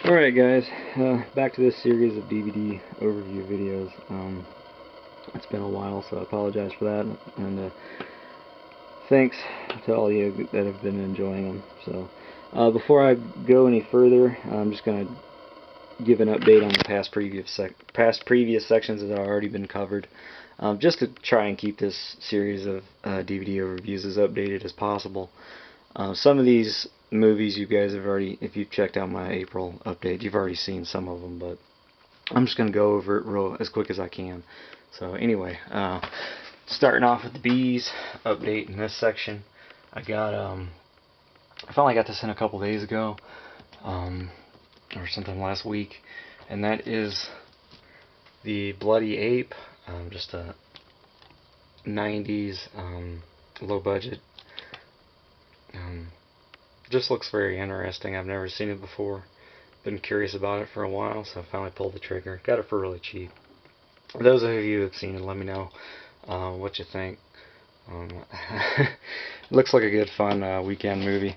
Alright guys, back to this series of DVD overview videos. It's been a while, so I apologize for that, and thanks to all you that have been enjoying them. So, before I go any further, I'm just going to give an update on the past previous sections that have already been covered, just to try and keep this series of DVD overviews as updated as possible. Some of these movies you guys have already, if you've checked out my April update, you've already seen some of them, but I'm just going to go over it as quick as I can. So anyway, starting off with the Bees update in this section, I finally got this in a couple days ago, or sometime last week, and that is the Bloody Ape, just a 90s low budget. Just looks very interesting. I've never seen it before. Been curious about it for a while, so I finally pulled the trigger. Got it for really cheap. For those of you who have seen it, let me know what you think. Looks like a good fun weekend movie.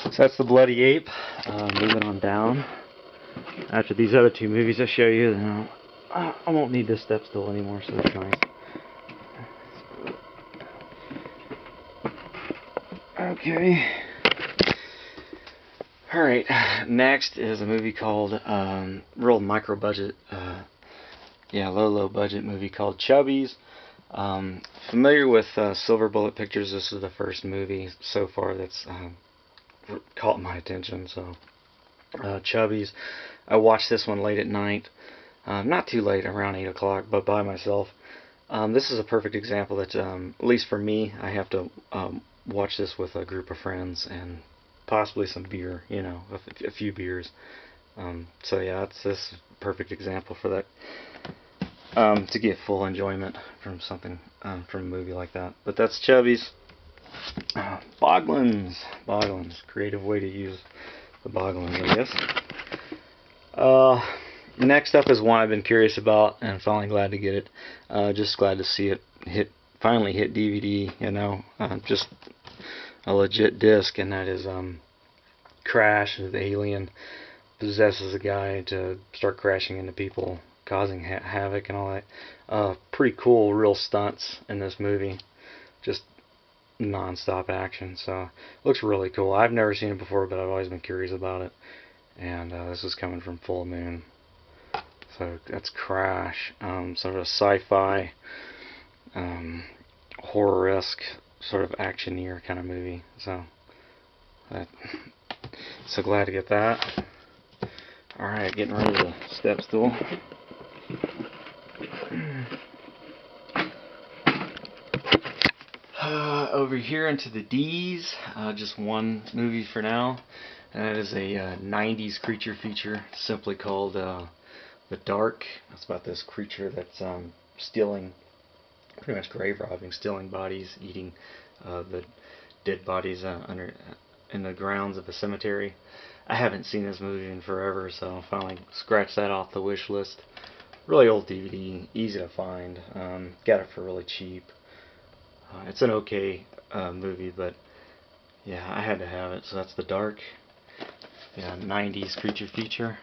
So that's the Bloody Ape. Moving on down. After these other two movies I show you, then I won't need this step stool anymore, so that's nice. Okay. Alright, next is a movie called, real micro budget, low budget movie called Chubbies. Familiar with Silver Bullet Pictures. This is the first movie so far that's caught my attention. So, Chubbies. I watched this one late at night. Not too late, around 8 o'clock, but by myself. This is a perfect example that, at least for me, I have to watch this with a group of friends and possibly some beer, a few beers. So yeah, this perfect example for that, to get full enjoyment from something, from a movie like that. But that's Chubbies. Boglins, creative way to use the Boglins, I guess. Next up is one I've been curious about, and finally glad to get it. Just glad to see it finally hit DVD. Just a legit disc, and that is Crash. The alien possesses a guy to start crashing into people, causing havoc and all that. Pretty cool, real stunts in this movie. Just non-stop action. So looks really cool. I've never seen it before, but I've always been curious about it. And this is coming from Full Moon. So that's Crash. Sort of a sci-fi, horror-esque, sort of actioneer kind of movie. So glad to get that. Alright, getting ready to step stool. Over here into the D's, just one movie for now, and that is a 90s creature feature, simply called The Dark. It's about this creature that's stealing, pretty much grave robbing, stealing bodies, eating the dead bodies in the grounds of a cemetery. I haven't seen this movie in forever, so I'll finally scratch that off the wish list. Really old DVD, easy to find. Got it for really cheap. It's an okay movie, but yeah, I had to have it. So that's The Dark. Yeah, 90s creature feature.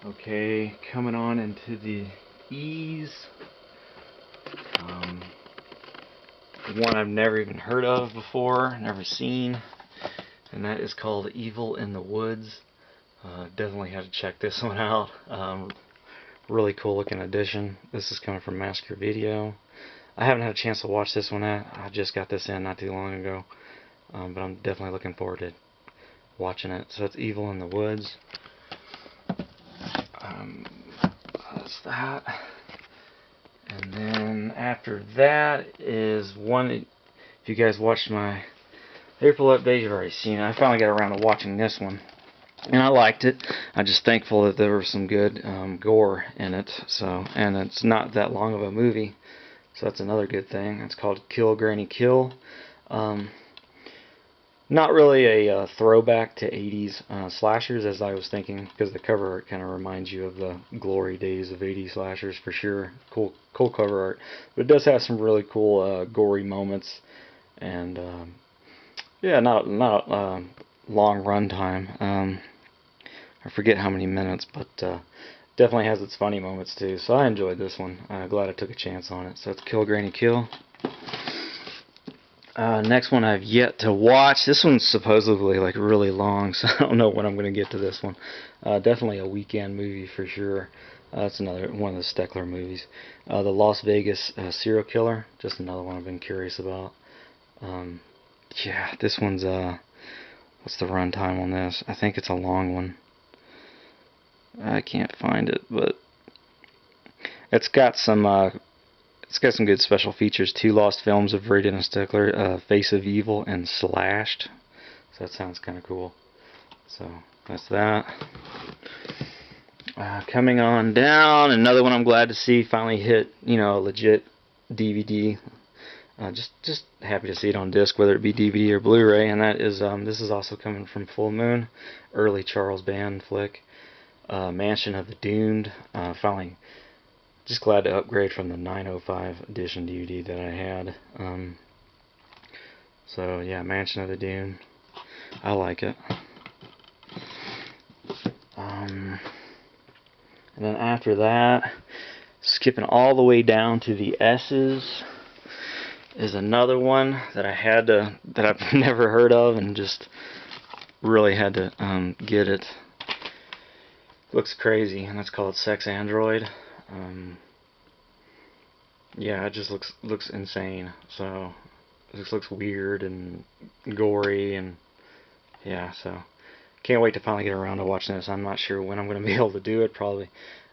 Okay, coming on into the E's. One I've never even heard of before, never seen, and that is called Evil in the Woods. Definitely had to check this one out. Really cool looking edition. This is coming from Massacre Video. I haven't had a chance to watch this one yet. I just got this in not too long ago, but I'm definitely looking forward to watching it. So it's Evil in the Woods. That's that. And then after that is one, if you guys watched my April update, you've already seen it. I finally got around to watching this one, and I liked it. I'm just thankful that there was some good gore in it. So, and it's not that long of a movie, so that's another good thing. It's called Kill Granny Kill. Not really a throwback to 80s slashers, as I was thinking, because the cover art kind of reminds you of the glory days of 80s slashers for sure. Cool cover art, but it does have some really cool gory moments, and yeah, not long run time. I forget how many minutes, but definitely has its funny moments too. So I enjoyed this one. Glad I took a chance on it. So it's Kill Granny Kill. Next one I've yet to watch. This one's supposedly like really long, so I don't know when I'm going to get to this one. Definitely a weekend movie for sure. That's another one of the Steckler movies. The Las Vegas Serial Killer. Just another one I've been curious about. Yeah, this one's what's the runtime on this? I think it's a long one. I can't find it, but it's got some good special features. 2 lost films of Braden and Steckler, Face of Evil and Slashed. So that sounds kind of cool. So that's that. Coming on down, another one I'm glad to see finally hit, a legit DVD. Just happy to see it on disc, whether it be DVD or Blu-ray, and that is this is also coming from Full Moon, early Charles Band flick, Mansion of the Doomed. Finally, just glad to upgrade from the 905 edition DVD that I had. So yeah, Mansion of the Doomed, I like it. And then after that, skipping all the way down to the S's, is another one that that I've never heard of and just really had to get it. Looks crazy, and that's called Sex Android. Yeah, it just looks insane. So it just looks weird and gory, and yeah, so can't wait to finally get around to watching this. I'm not sure when I'm going to be able to do it. Probably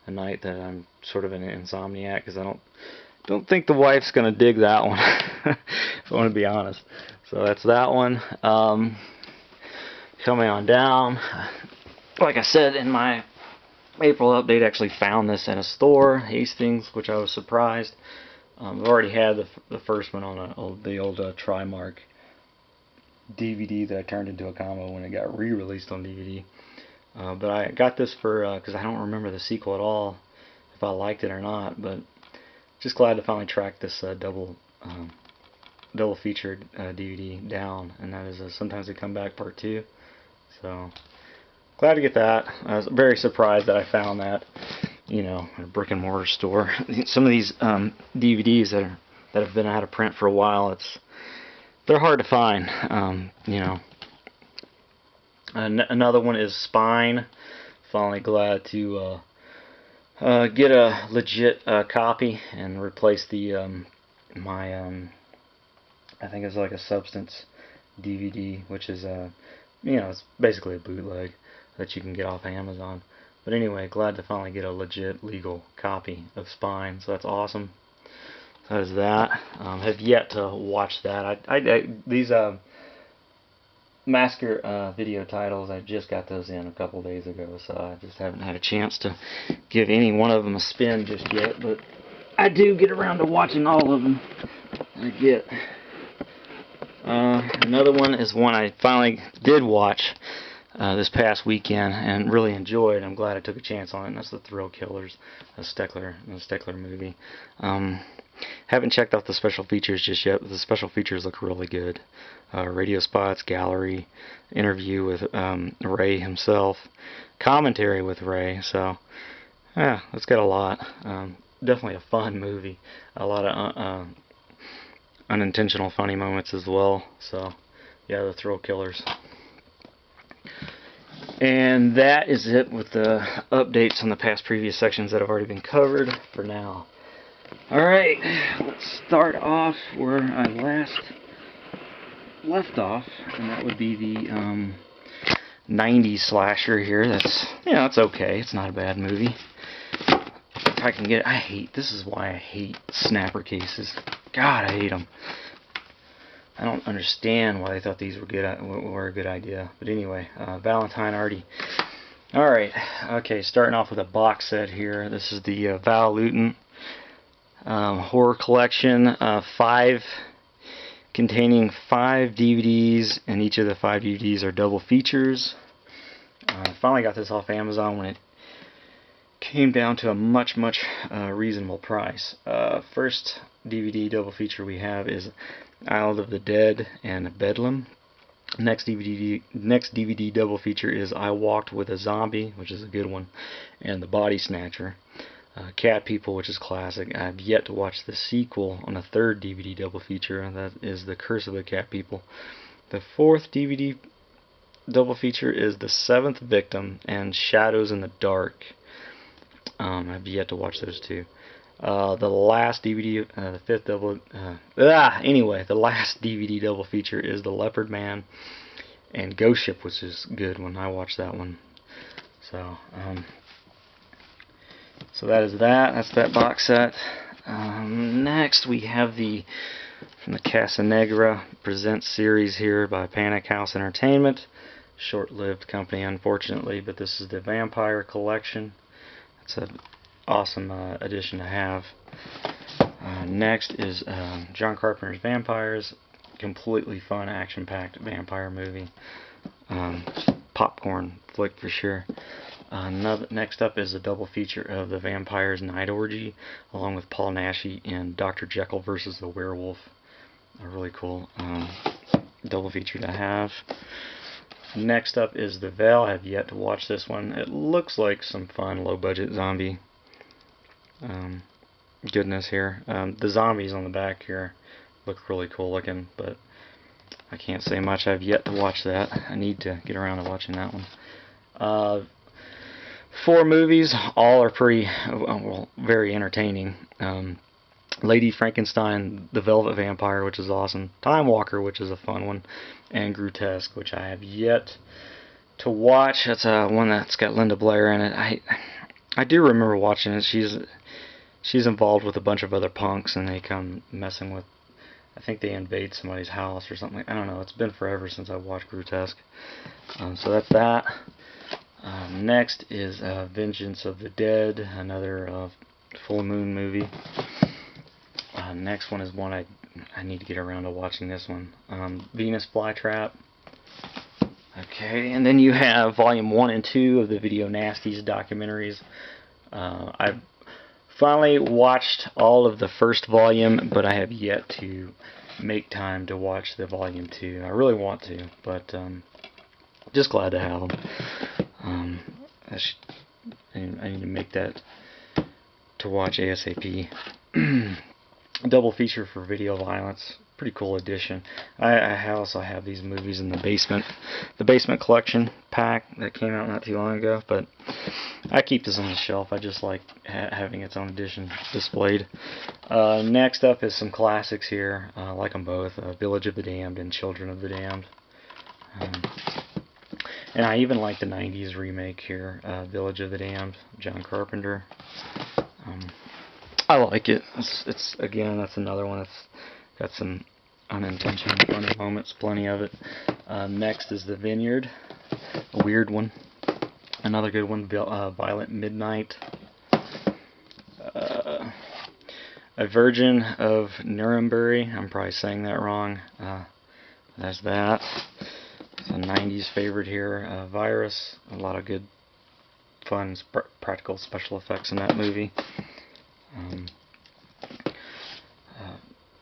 a night that I'm sort of an insomniac, because I don't think the wife's going to dig that one, if I want to be honest. So that's that one. Coming on down, like I said in my April update, I actually found this at a store, Hastings, which I was surprised. I've already had the first one on the old Trimark DVD that I turned into a combo when it got re-released on DVD. But I got this for because I don't remember the sequel at all, if I liked it or not. But just glad to finally track this double featured DVD down, and that is Sometimes They Come Back Part 2. So glad to get that. I was very surprised that I found that, in a brick and mortar store. Some of these DVDs that have been out of print for a while, they're hard to find. Another one is Spine. Finally glad to get a legit copy and replace the I think it's like a Substance DVD, which is it's basically a bootleg that you can get off Amazon. But anyway, glad to finally get a legit legal copy of Spine, so that's awesome. So that is that. Have yet to watch that. These Massacre video titles, I just got those in a couple days ago, so I just haven't had a chance to give any one of them a spin just yet, but I do get around to watching all of them. Another one is one I finally did watch this past weekend and really enjoyed. I'm glad I took a chance on it, and that's The Thrill Killers, the Steckler movie. Haven't checked out the special features just yet, but the special features look really good. Radio spots, gallery, interview with Ray himself, commentary with Ray, so yeah, it's got a lot. Definitely a fun movie. A lot of unintentional funny moments as well. So yeah, The Thrill Killers. And that is it with the updates on the previous sections that have already been covered for now. Alright, let's start off where I last left off, and that would be the 90s slasher here. It's okay. It's not a bad movie. If I can get it. This is why I hate snapper cases. God, I hate them. I don't understand why they thought these were a good idea. But anyway, Valentine already. Alright, okay, starting off with a box set here. This is the Val Lewton horror collection, containing 5 DVDs, and each of the 5 DVDs are double features. I finally got this off Amazon when it came down to a much reasonable price. First DVD double feature we have is Island of the Dead and Bedlam. Next DVD double feature is I Walked with a Zombie, which is a good one, and The Body Snatcher. Cat People, which is classic. I've yet to watch the sequel on a third DVD double feature, and that is The Curse of the Cat People. The fourth DVD double feature is The Seventh Victim and Shadows in the Dark. I've yet to watch those two. The last DVD, the fifth double, anyway, the last DVD double feature is The Leopard Man and Ghost Ship, which is good when I watched that one. So that is that. That's that box set. Next we have from the Casa Negra Presents series here by Panic House Entertainment. Short-lived company, unfortunately, but this is the Vampire Collection. It's an awesome addition to have. Next is John Carpenter's Vampires. Completely fun, action-packed vampire movie. Popcorn flick for sure. Next up is a double feature of The Vampire's Night Orgy, along with Paul Naschy in Dr. Jekyll vs. the Werewolf. A really cool double feature to have. Next up is The Veil. I have yet to watch this one. It looks like some fun, low-budget zombie goodness here. The zombies on the back here look really cool looking, but I can't say much. I've yet to watch that. I need to get around to watching that one. 4 movies. All are very entertaining. Lady Frankenstein, The Velvet Vampire, which is awesome, Time Walker, which is a fun one, and Grotesque, which I have yet to watch. That's one that's got Linda Blair in it. I do remember watching it. She's involved with a bunch of other punks, and they come messing with, I think they invade somebody's house or something. I don't know. It's been forever since I watched Grotesque. So that's that. Next is Vengeance of the Dead, another full moon movie. Next one is one I need to get around to watching this one. Venus Flytrap. Okay, and then you have Volume 1 and 2 of the Video Nasties documentaries. I've finally watched all of the first volume, but I have yet to make time to watch the Volume 2. I really want to, but just glad to have them. I need to make that to watch ASAP. Double feature for Video Violence. Pretty cool addition. I also have these movies in the basement collection pack that came out not too long ago, but I keep this on the shelf. I just like having its own edition displayed. Next up is some classics here. I like them both. Village of the Damned and Children of the Damned. And I even like the 90s remake here, Village of the Damned, John Carpenter. I like it. It's again, that's another one that's got some unintentional funny moments, plenty of it. Next is The Vineyard, a weird one. Another good one, Violent Midnight. A Virgin of Nuremberg. I'm probably saying that wrong. There's that. It's a 90s favorite here. Virus. A lot of good, fun, practical special effects in that movie.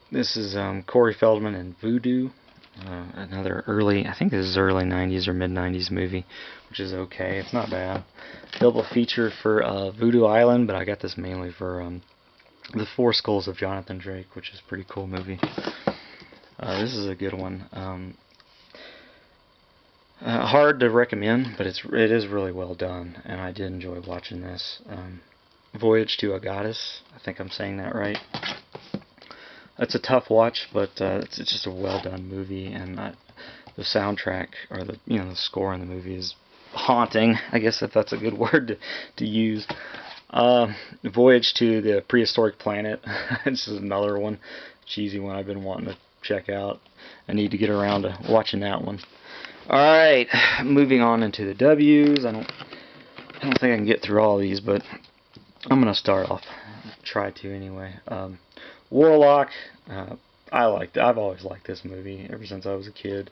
This is Corey Feldman and Voodoo, another I think this is early 90s or mid 90s movie, which is okay. It's not bad. Double feature for Voodoo Island, but I got this mainly for The Four Skulls of Jonathan Drake, which is a pretty cool movie. This is a good one. Hard to recommend, but it is really well done, and I did enjoy watching this. Voyage to a Goddess. I think I'm saying that right. It's a tough watch, but it's just a well done movie, and the soundtrack or the score in the movie is haunting. I guess if that's a good word to use. Voyage to the Prehistoric Planet. This is another one, cheesy one I've been wanting to check out. I need to get around to watching that one. All right, moving on into the W's. I don't think I can get through all these, but I'm gonna start off. Try to anyway. Warlock. I've always liked this movie ever since I was a kid.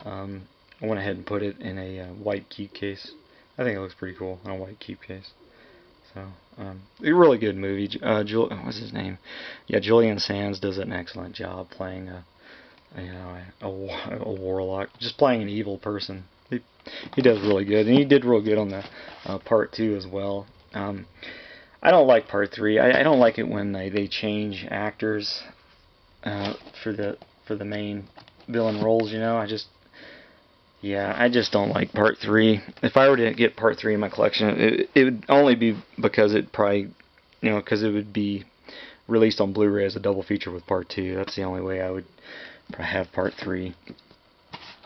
I went ahead and put it in a white keep case. I think it looks pretty cool in a white keep case. So, a really good movie. What's his name? Yeah, Julian Sands does an excellent job playing you know, a warlock, just playing an evil person. He does really good, and he did real good on the part 2 as well. I don't like part 3. I don't like it when they change actors for the main villain roles. You know, I just don't like part 3. If I were to get part 3 in my collection, it would only be because because it would be released on Blu-ray as a double feature with part 2. That's the only way I would have part 3.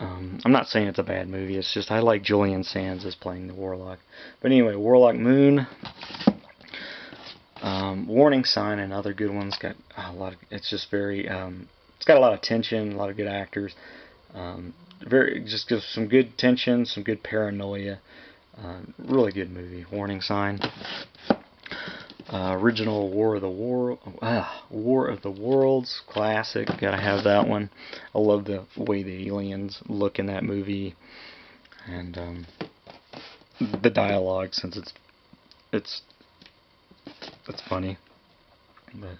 I'm not saying it's a bad movie. It's just I like Julian Sands as playing the Warlock. But anyway, Warlock Moon. Warning Sign, another good one's got a lot of. It's just very. It's got a lot of tension, a lot of good actors. Just gives some good tension, some good paranoia. Really good movie. Warning Sign. Original War of the Worlds, classic. Gotta have that one. I love the way the aliens look in that movie, and the dialogue, since it's funny. But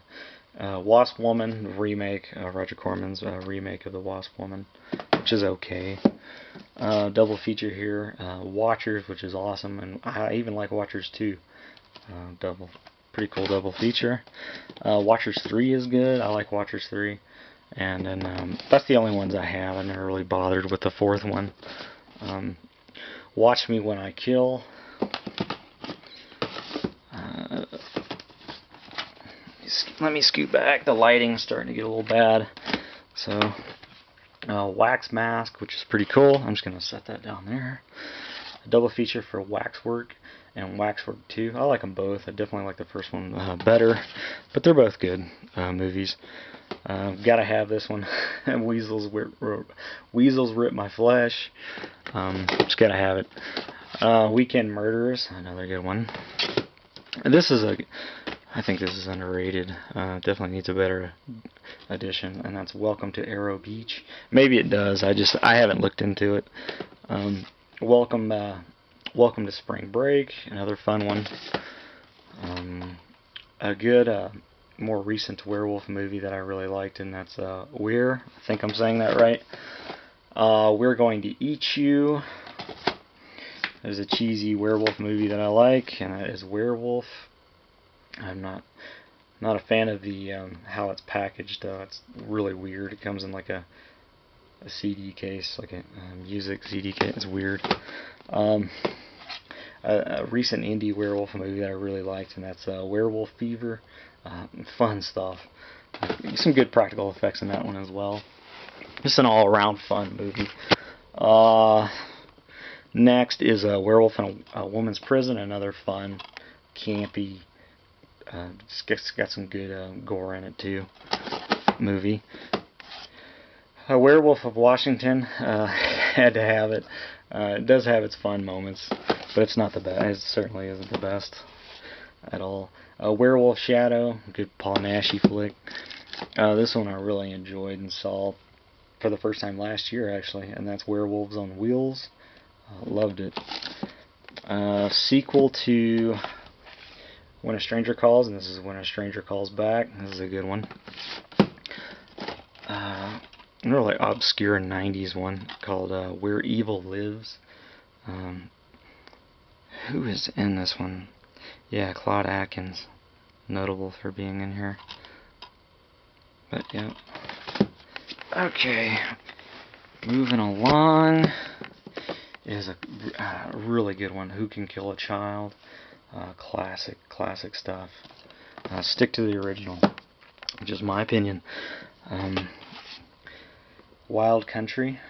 Wasp Woman remake, Roger Corman's remake of the Wasp Woman, which is okay. Double feature here. Watchers, which is awesome, and I even like Watchers 2. Pretty cool double feature. Watchers 3 is good. I like Watchers 3. And then that's the only ones I have. I never really bothered with the 4th one. Watch Me When I Kill. Let me scoot back. The lighting's starting to get a little bad. So, Wax Mask, which is pretty cool. I'm just going to set that down there. A double feature for Waxwork and Waxwork 2. I like them both. I definitely like the first one better, but they're both good movies. Gotta have this one. Weasels Rip My Flesh. Just gotta have it. Weekend Murderers, another good one. And I think this is underrated. Definitely needs a better edition, and that's Welcome to Arrow Beach. Maybe it does. I haven't looked into it. Welcome to Spring Break, another fun one. A good, more recent werewolf movie that I really liked, and that's We're. I think I'm saying that right. We're Going to Eat You. There's a cheesy werewolf movie that I like, and that is Werewolf. I'm not a fan of the how it's packaged, though. It's really weird. It comes in like a CD case, like a music CD case. It's weird. A recent indie werewolf movie that I really liked, and that's Werewolf Fever. Fun stuff. Some good practical effects in that one as well. Just an all-around fun movie. Next is Werewolf in a Woman's Prison. Another fun, campy, just got some good gore in it too. Movie. Werewolf of Washington. Had to have it. It does have its fun moments, but it's not the best. It certainly isn't the best at all. Werewolf Shadow, good Paul Naschy flick. This one I really enjoyed and saw for the first time last year, actually, and that's Werewolves on Wheels. Loved it. Sequel to When a Stranger Calls, and this is When a Stranger Calls Back. This is a good one. Really obscure 90s one called Where Evil Lives. Who is in this one? Yeah, Claude Akins. Notable for being in here. But yeah. Okay. Moving along is a really good one. Who Can Kill a Child? Classic stuff. Stick to the original, which is my opinion. Wild Country.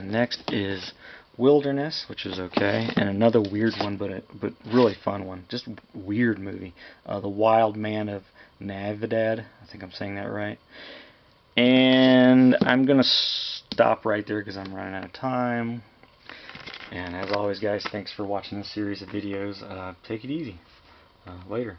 Next is Wilderness, which is okay, and another weird one, but really fun one. Just weird movie. The Wild Man of Navidad. I think I'm saying that right. And I'm gonna stop right there because I'm running out of time. And as always, guys, thanks for watching this series of videos. Take it easy. Later.